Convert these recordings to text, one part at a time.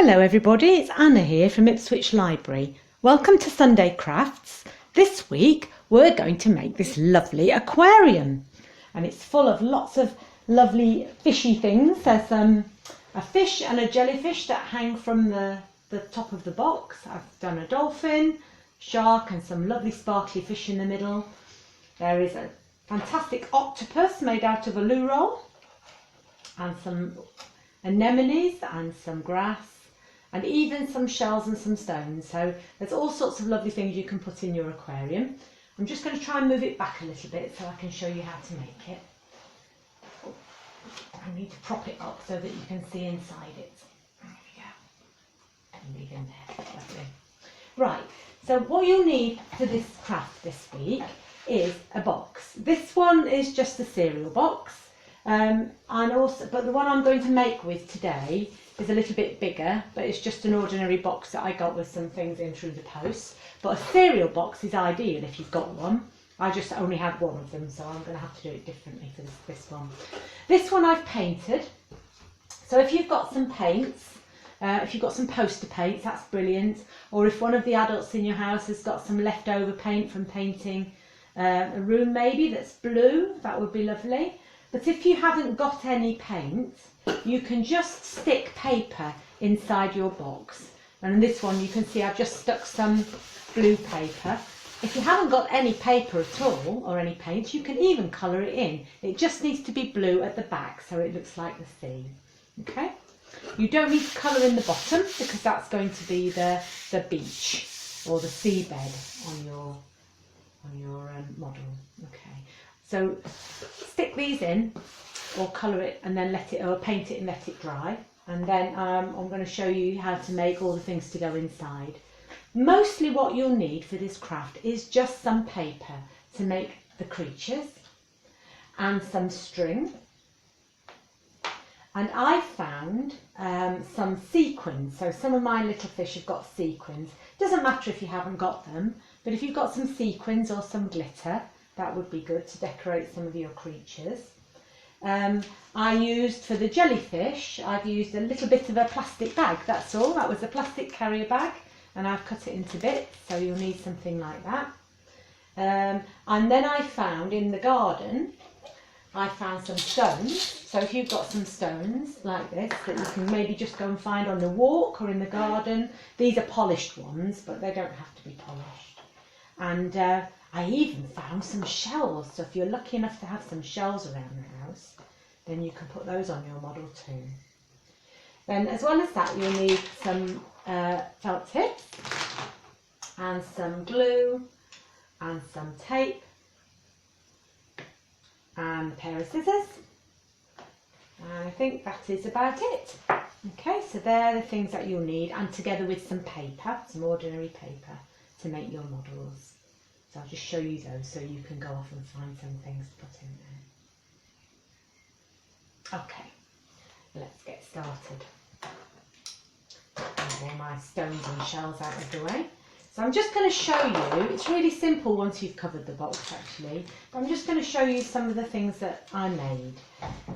Hello everybody, it's Anna here from Ipswich Library. Welcome to Sunday Crafts. This week we're going to make this lovely aquarium and it's full of lots of lovely fishy things. There's a fish and a jellyfish that hang from the top of the box. I've done a dolphin, shark and some lovely sparkly fish in the middle. There is a fantastic octopus made out of a loo roll and some anemones and some grass and even some shells and some stones. So there's all sorts of lovely things you can put in your aquarium. I'm just going to try and move it back a little bit so I can show you how to make it. I need to prop it up so that you can see inside it. There we go. And leave in there. Lovely. Right, so what you'll need for this craft this week is a box. This one is just a cereal box. But the one I'm going to make with today is a little bit bigger, but it's just an ordinary box that I got with some things in through the post. But a cereal box is ideal if you've got one. I just only had one of them, so I'm going to have to do it differently for this one. This one I've painted. So if you've got some paints, if you've got some poster paints, that's brilliant. Or if one of the adults in your house has got some leftover paint from painting a room maybe that's blue, that would be lovely. But if you haven't got any paint, you can just stick paper inside your box. And in this one you can see I've just stuck some blue paper. If you haven't got any paper at all, or any paint, you can even colour it in. It just needs to be blue at the back so it looks like the sea. Okay? You don't need to colour in the bottom because that's going to be the beach or the seabed on your model. Okay. So stick these in, or colour it and then or paint it and let it dry. And then I'm going to show you how to make all the things to go inside. Mostly what you'll need for this craft is just some paper to make the creatures and some string. And I found some sequins. So some of my little fish have got sequins. Doesn't matter if you haven't got them, but if you've got some sequins or some glitter, that would be good to decorate some of your creatures. I used, for the jellyfish, I've used a little bit of a plastic bag, that's all. That was a plastic carrier bag and I've cut it into bits, so you'll need something like that. And then I found in the garden, I found some stones. So if you've got some stones like this that you can maybe just go and find on the walk or in the garden. These are polished ones, but they don't have to be polished. And I even found some shells, so if you're lucky enough to have some shells around the house, then you can put those on your model too. Then as well as that, you'll need some felt tips and some glue and some tape and a pair of scissors. And I think that is about it. Okay, so they're the things that you'll need, and together with some paper, some ordinary paper, to make your models. So I'll just show you those so you can go off and find some things to put in there. Okay, let's get started. Get all my stones and shells out of the way. So I'm just going to show you, it's really simple once you've covered the box actually, but I'm just going to show you some of the things that I made.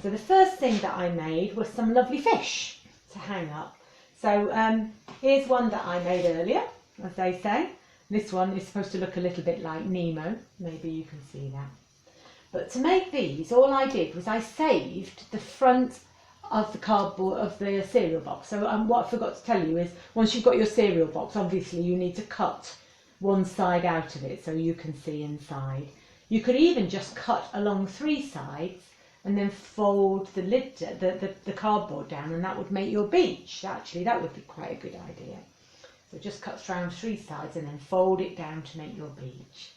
So the first thing that I made was some lovely fish to hang up. So here's one that I made earlier, as they say. This one is supposed to look a little bit like Nemo, maybe you can see that. But to make these, all I did was I saved the front of the cardboard of the cereal box. So what I forgot to tell you is, once you've got your cereal box, obviously you need to cut one side out of it so you can see inside. You could even just cut along 3 sides and then fold the lid, the cardboard down, and that would make your beach. Actually, that would be quite a good idea. So just cut around 3 sides and then fold it down to make your beach.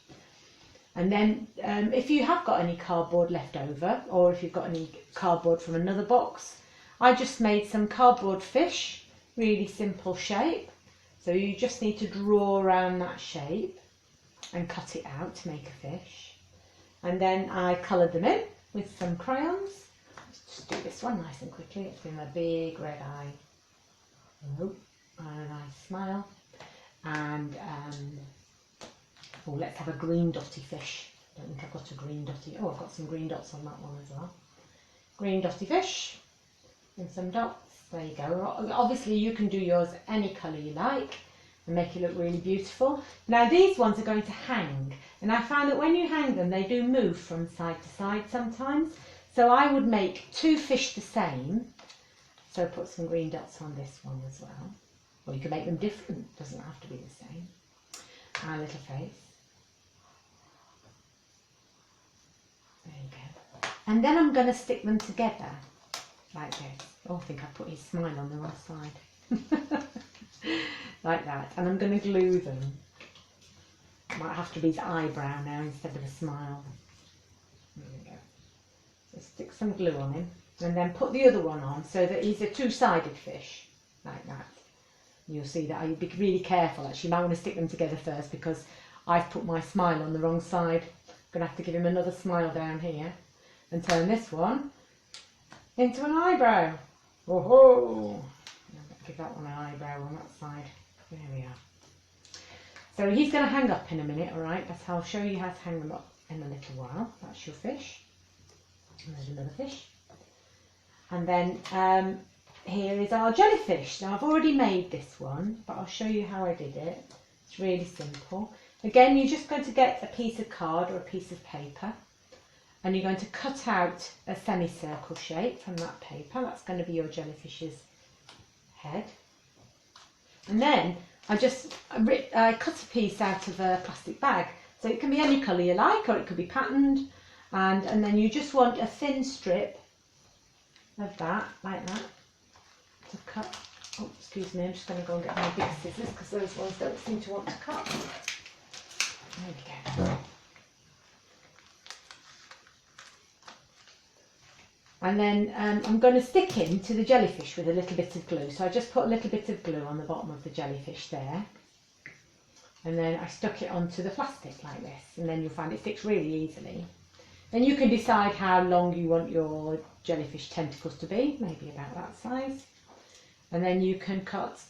And then if you have got any cardboard left over, or if you've got any cardboard from another box, I just made some cardboard fish, really simple shape. So you just need to draw around that shape and cut it out to make a fish. And then I coloured them in with some crayons. Let's just do this one nice and quickly. It's in a big red eye. Oh. And a nice smile, and oh, let's have a green dotty fish. I don't think I've got a green dotty. Oh, I've got some green dots on that one as well. Green dotty fish and some dots. There you go. Obviously you can do yours any colour you like and make it look really beautiful. Now these ones are going to hang, and I found that when you hang them they do move from side to side sometimes. So I would make 2 fish the same. So put some green dots on this one as well. Or you can make them different, doesn't have to be the same. And a little face. There you go. And then I'm going to stick them together like this. Oh, I think I put his smile on the wrong side. Like that. And I'm going to glue them. Might have to be his eyebrow now instead of a smile. There we go. So stick some glue on him. And then put the other one on so that he's a 2-sided fish. Like that. You'll see that I'd be really careful actually. You might want to stick them together first because I've put my smile on the wrong side. I'm going to have to give him another smile down here and turn this one into an eyebrow. Oh ho! Give that one an eyebrow on that side. There we are. So he's going to hang up in a minute, alright? But I'll show you how to hang them up in a little while. That's your fish. And there's another fish. And then here is our jellyfish. Now I've already made this one, but I'll show you how I did it. It's really simple. Again, you're just going to get a piece of card or a piece of paper, and you're going to cut out a semicircle shape from that paper. That's going to be your jellyfish's head. And then I cut a piece out of a plastic bag. So it can be any colour you like, or it could be patterned. And then you just want a thin strip of that, like that, to cut. Oh, excuse me, I'm just going to go and get my big scissors because those ones don't seem to want to cut. There we go. And then I'm going to stick him to the jellyfish with a little bit of glue. So I just put a little bit of glue on the bottom of the jellyfish there. And then I stuck it onto the plastic like this. And then you'll find it sticks really easily. Then you can decide how long you want your jellyfish tentacles to be, maybe about that size. And then you can cut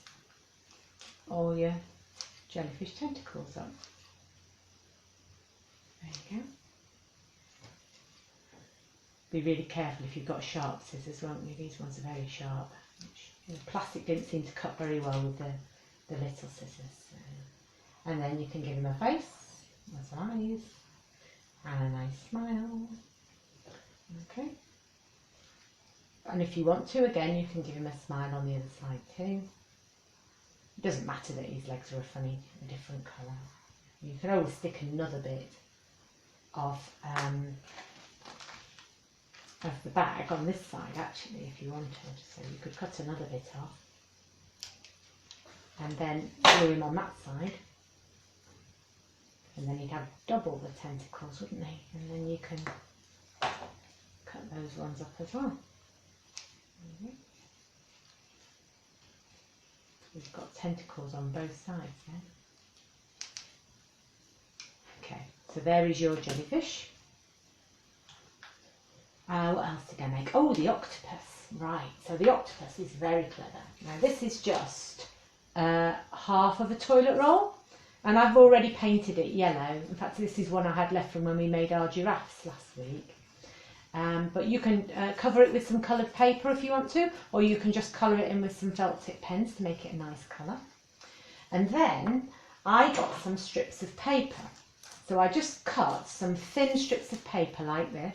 all your jellyfish tentacles up. There you go. Be really careful if you've got sharp scissors, won't you? These ones are very sharp. The plastic didn't seem to cut very well with the little scissors. So. And then you can give him a face, as eyes, and a nice smile. Okay. And if you want to, again, you can give him a smile on the other side too. It doesn't matter that his legs are a different colour. You can always stick another bit of the bag on this side actually if you wanted, so you could cut another bit off and then glue him on that side, and then he'd have double the tentacles, wouldn't he? And then you can cut those ones up as well. We've got tentacles on both sides then. Okay, so there is your jellyfish. What else did I make? Oh, the octopus. Right, so the octopus is very clever. Now this is just half of a toilet roll, and I've already painted it yellow. In fact, this is one I had left from when we made our giraffes last week. But you can cover it with some coloured paper if you want to, or you can just colour it in with some felt tip pens to make it a nice colour. And then I got some strips of paper. So I just cut some thin strips of paper like this,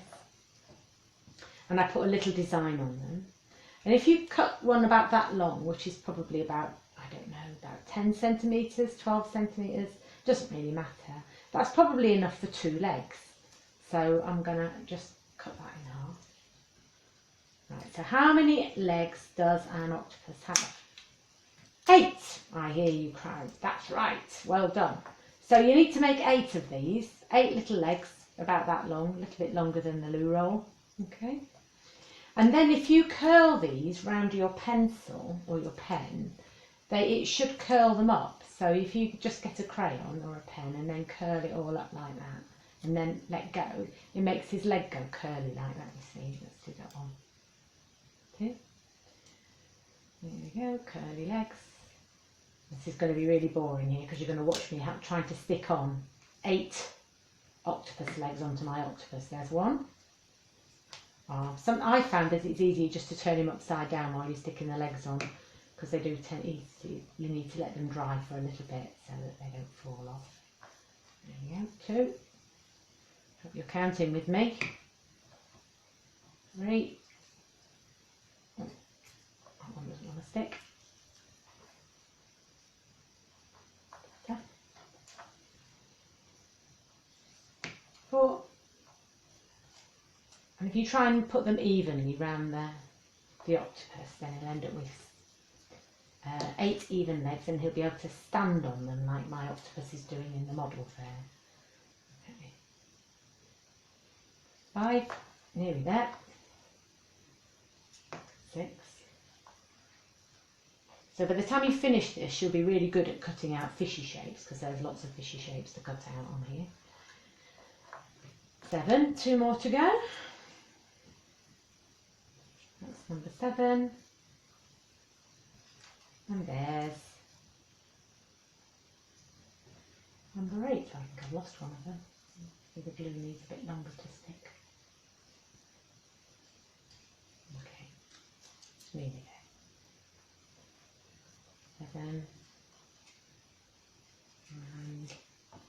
and I put a little design on them. And if you cut one about that long, which is probably about, I don't know, about 10 centimetres, 12 centimetres, doesn't really matter. That's probably enough for 2 legs. So I'm going to just cut that in half. Right, so how many legs does an octopus have? 8, I hear you crowd. That's right, well done. So you need to make 8 of these, 8 little legs, about that long, a little bit longer than the loo roll. Okay. And then if you curl these round your pencil or your pen, it should curl them up. So if you just get a crayon or a pen and then curl it all up like that and then let go, it makes his leg go curly like that, you see. Let's do that one. Okay. There we go, curly legs. This is going to be really boring here because you're going to watch me trying to stick on 8 octopus legs onto my octopus. There's 1. I found that it's easier just to turn him upside down while you're sticking the legs on, because they do tend you need to let them dry for a little bit so that they don't fall off. There you go, 2. Hope you're counting with me. 3. Oh, that one doesn't want to stick. 4. And if you try and put them evenly round the octopus, then he'll end up with 8 even legs, and he'll be able to stand on them like my octopus is doing in the model there. Okay. 5, nearly there. 6. So by the time you finish this, you'll be really good at cutting out fishy shapes, because there's lots of fishy shapes to cut out on here. 7, 2 more to go. That's number 7. And there's number 8. I think I've lost one of them. The glue needs a bit longer to stick. Okay, it's nearly there. 7 and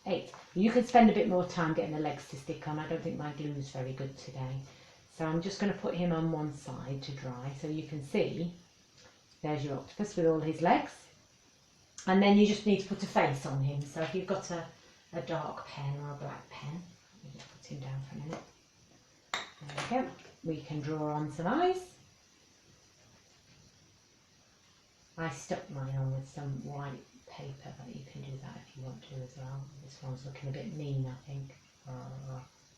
8. You can spend a bit more time getting the legs to stick on. I don't think my glue is very good today. So I'm just going to put him on one side to dry, so you can see there's your octopus with all his legs. And then you just need to put a face on him. So if you've got a dark pen or a black pen, let me just put him down for a minute. There we go. We can draw on some eyes. I stuck mine on with some white paper, but you can do that if you want to as well. This one's looking a bit mean, I think.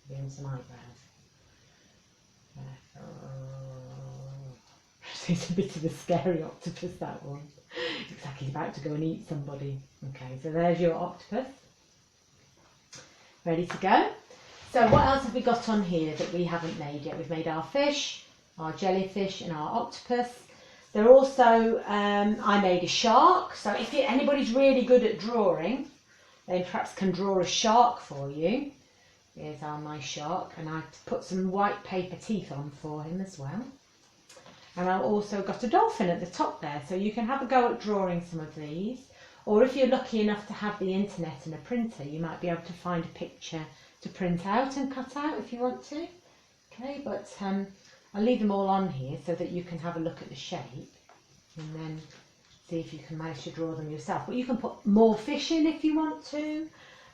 Doing some eyebrows. It's a bit of a scary octopus, that one. Looks like he's about to go and eat somebody. Okay, so there's your octopus. Ready to go. So what else have we got on here that we haven't made yet? We've made our fish, our jellyfish and our octopus. There also, I made a shark. So if anybody's really good at drawing, they perhaps can draw a shark for you. Here's my shark, and I put some white paper teeth on for him as well. And I've also got a dolphin at the top there, so you can have a go at drawing some of these. Or if you're lucky enough to have the internet and a printer, you might be able to find a picture to print out and cut out if you want to. Okay, but I'll leave them all on here so that you can have a look at the shape and then see if you can manage to draw them yourself. But you can put more fish in if you want to.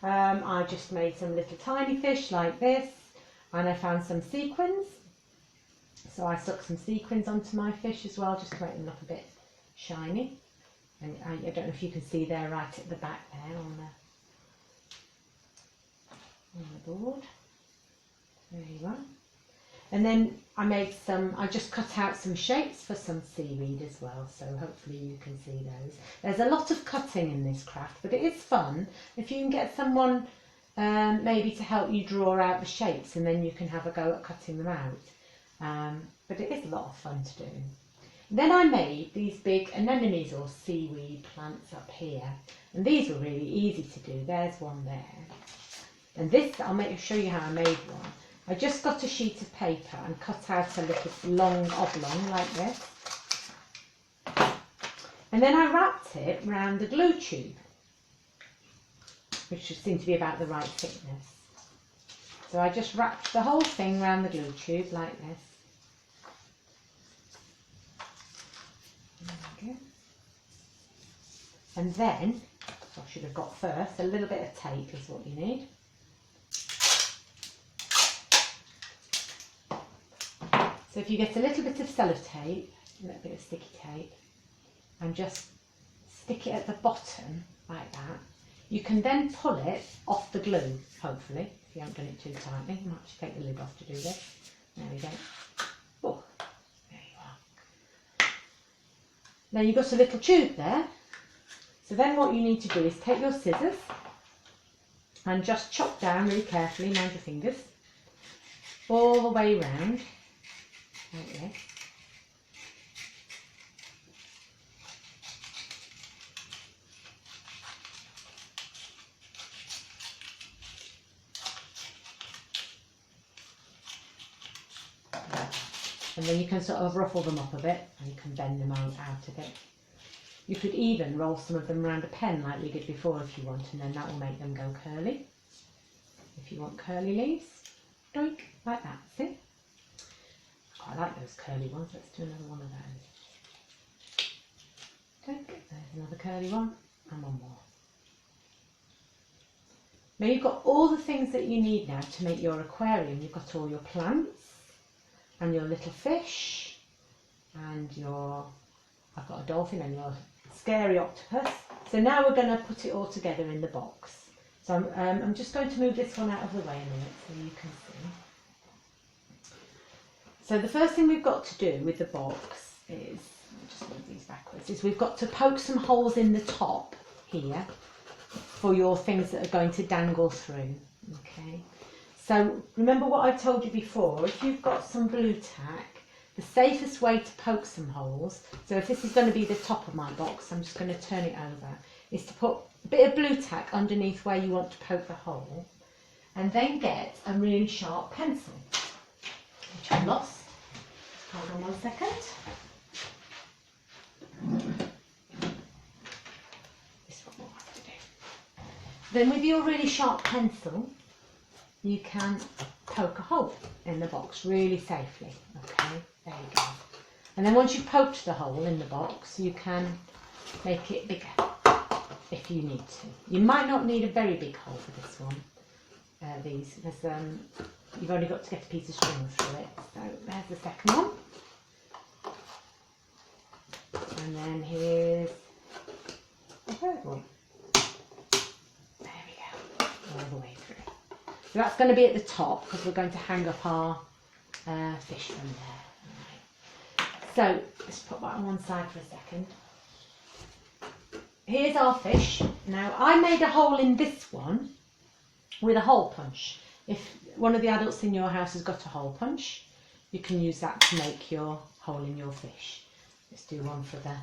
I just made some little tiny fish like this, and I found some sequins. So I stuck some sequins onto my fish as well, just to make them look a bit shiny. And I don't know if you can see there right at the back there on the board. There you are. And then I just cut out some shapes for some seaweed as well, so hopefully you can see those. There's a lot of cutting in this craft, but it is fun if you can get someone maybe to help you draw out the shapes, and then you can have a go at cutting them out. But it is a lot of fun to do. Then I made these big anemones or seaweed plants up here, and these were really easy to do. There's one there, and this I'll show you how I made one. I just got a sheet of paper and cut out a little long oblong like this, and then I wrapped it round the glue tube, which seemed to be about the right thickness. So I just wrapped the whole thing round the glue tube like this. There we go. And then, I should have got first, a little bit of tape is what you need. So if you get a little bit of sellotape, a little bit of sticky tape, and just stick it at the bottom like that, you can then pull it off the glue, hopefully, if you haven't done it too tightly. I might have to take the lid off to do this. There we go. Oh, there you are. Now you've got a little tube there. So then what you need to do is take your scissors and just chop down really carefully, mind your fingers, all the way round. Like this. and then you can sort of ruffle them up a bit and you can bend them out of it. You could even roll some of them around a pen like we did before if you want, and then that will make them go curly. If you want curly leaves, doink, like that, see? I quite like those curly ones. Let's do another one of those. Doink, there's another curly one, and one more. Now you've got all the things that you need now to make your aquarium. You've got all your plants and your little fish and your, I've got a dolphin and your scary octopus. So now we're going to put it all together in the box. So I'm just going to move this one out of the way a minute so you can see. So the first thing we've got to do with the box is, I'll just move these backwards, is we've got to poke some holes in the top here for your things that are going to dangle through. Okay. So remember what I told you before, if you've got some blue tack, the safest way to poke some holes, so if this is going to be the top of my box, I'm just going to turn it over, is to put a bit of blue tack underneath where you want to poke the hole, and then get a really sharp pencil, which I lost. Hold on 1 second. This one we'll have to do. Then with your really sharp pencil, you can poke a hole in the box really safely. Okay, there you go. And then once you've poked the hole in the box, you can make it bigger if you need to. You might not need a very big hole for this one, because you've only got to get a piece of string through it. So there's the second one. And then here's the third one. There we go, all the way through. So that's going to be at the top because we're going to hang up our fish from there. Right. So let's put that on one side for a second. Here's our fish. Now I made a hole in this one with a hole punch. If one of the adults in your house has got a hole punch, you can use that to make your hole in your fish. Let's do one for the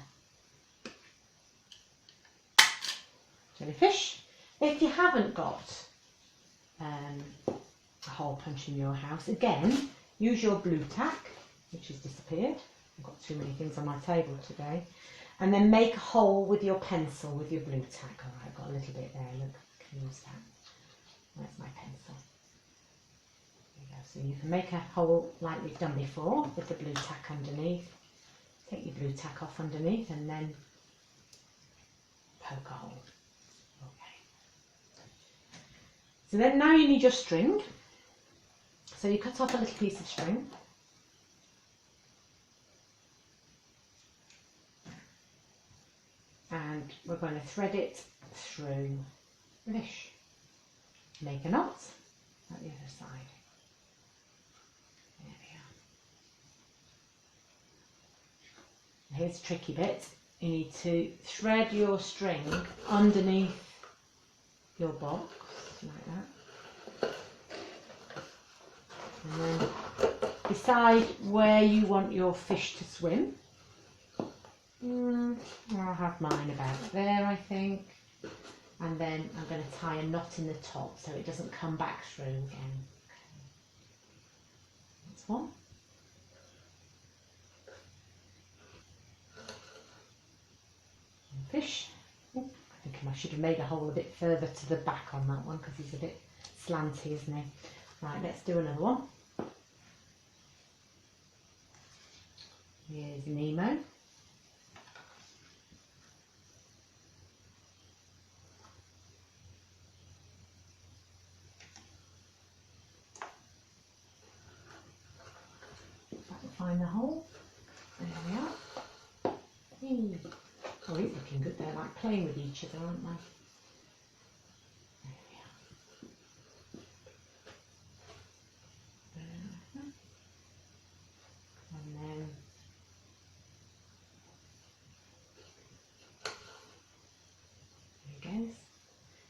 jellyfish. If you haven't got a hole punch in your house, again, use your blue tack, which has disappeared. I've got too many things on my table today. And then make a hole with your pencil with your blue tack. All right, I've got a little bit there, look, I can use that. Where's my pencil? There you go. So you can make a hole like we've done before with the blue tack underneath. Take your blue tack off underneath and then poke a hole. Okay. So then now you need your string. So you cut off a little piece of string. And we're going to thread it through the fish. Make a knot at the other side. There we are. Here's the tricky bit. You need to thread your string underneath your box, like that. And then decide where you want your fish to swim. I'll have mine about there, I think. And then I'm going to tie a knot in the top so it doesn't come back through again. That's one. Fish. I think I should have made a hole a bit further to the back on that one because he's a bit slanty, isn't he? Right, let's do another one. Here's Nemo. Find the hole. There we are. Hey. Oh, he's looking good. They're like playing with each other, aren't they? There we are. And then there he goes.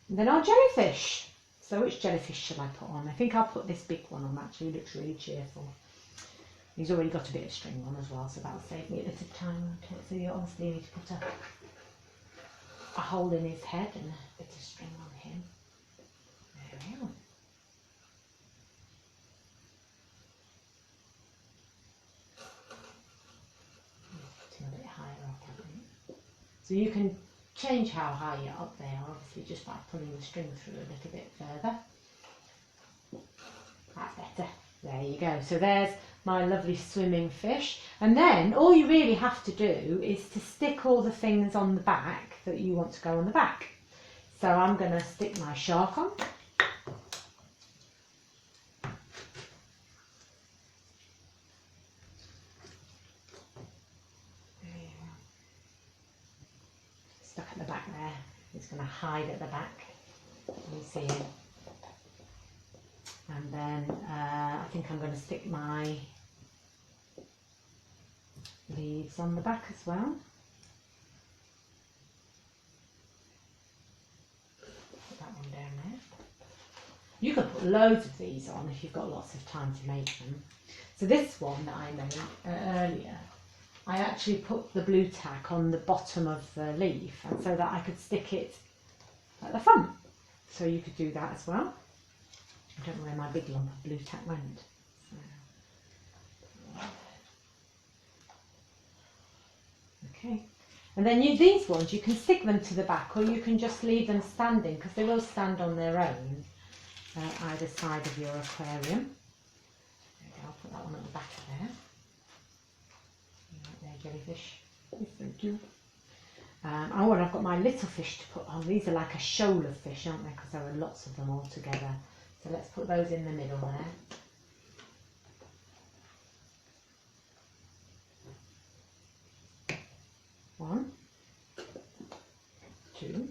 And then our jellyfish. So which jellyfish shall I put on? I think I'll put this big one on, actually. It looks really cheerful. He's already got a bit of string on as well, so that'll save me a little time. Okay, so you obviously need to put a hole in his head and a bit of string on him. There we are. So you can change how high up they are, obviously, just by pulling the string through a little bit further. That's better. There you go. So there's my lovely swimming fish. And then all you really have to do is to stick all the things on the back that you want to go on the back. So I'm going to stick my shark on. Stuck at the back there. It's going to hide at the back. You see him. And then I think I'm going to stick my leaves on the back as well. Put that one down there. You can put loads of these on if you've got lots of time to make them. So this one that I made earlier, I actually put the blue tack on the bottom of the leaf, and so that I could stick it at the front. So you could do that as well. I don't know where my big lump of blue tack went. So. Okay, and then these ones, you can stick them to the back, or you can just leave them standing, because they will stand on their own either side of your aquarium. Okay, I'll put that one at the back of there. Right there, jellyfish. Thank you. Oh, and I've got my little fish to put on. These are like a shoal of fish, aren't they? Because there are lots of them all together. So let's put those in the middle there. 1, 2,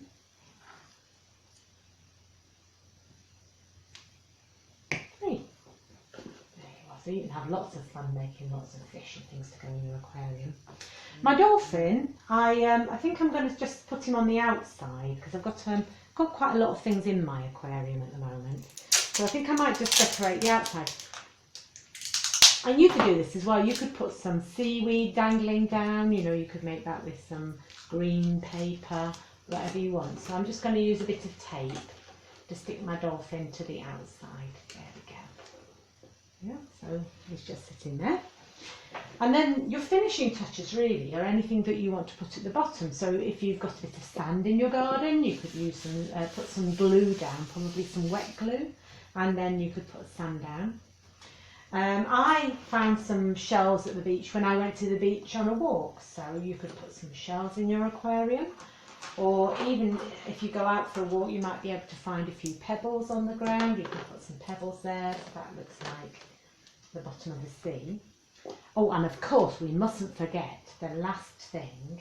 3. There you are. So you can have lots of fun making lots of fish and things to go in your aquarium. My dolphin, I think I'm going to just put him on the outside, because I've got quite a lot of things in my aquarium at the moment. So I think I might just decorate the outside. And you could do this as well. You could put some seaweed dangling down. You know, you could make that with some green paper, whatever you want. So I'm just going to use a bit of tape to stick my dolphin to the outside. There we go. Yeah, so he's just sitting there. And then your finishing touches really are anything that you want to put at the bottom. So if you've got a bit of sand in your garden, you could use some, put some glue down, probably some wet glue, and then you could put sand down. I found some shells at the beach when I went to the beach on a walk, so you could put some shells in your aquarium, or even if you go out for a walk you might be able to find a few pebbles on the ground. You can put some pebbles there, so that looks like the bottom of the sea. Oh, and of course we mustn't forget the last thing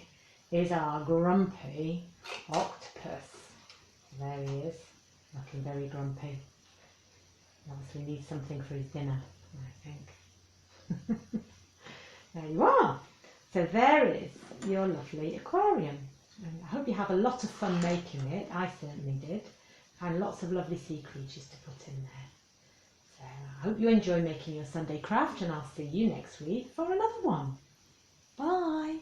is our grumpy octopus. There he is, looking very grumpy. Obviously needs something for his dinner, I think. There you are. So there is your lovely aquarium. And I hope you have a lot of fun making it. I certainly did. And lots of lovely sea creatures to put in there. So I hope you enjoy making your Sunday craft, and I'll see you next week for another one. Bye.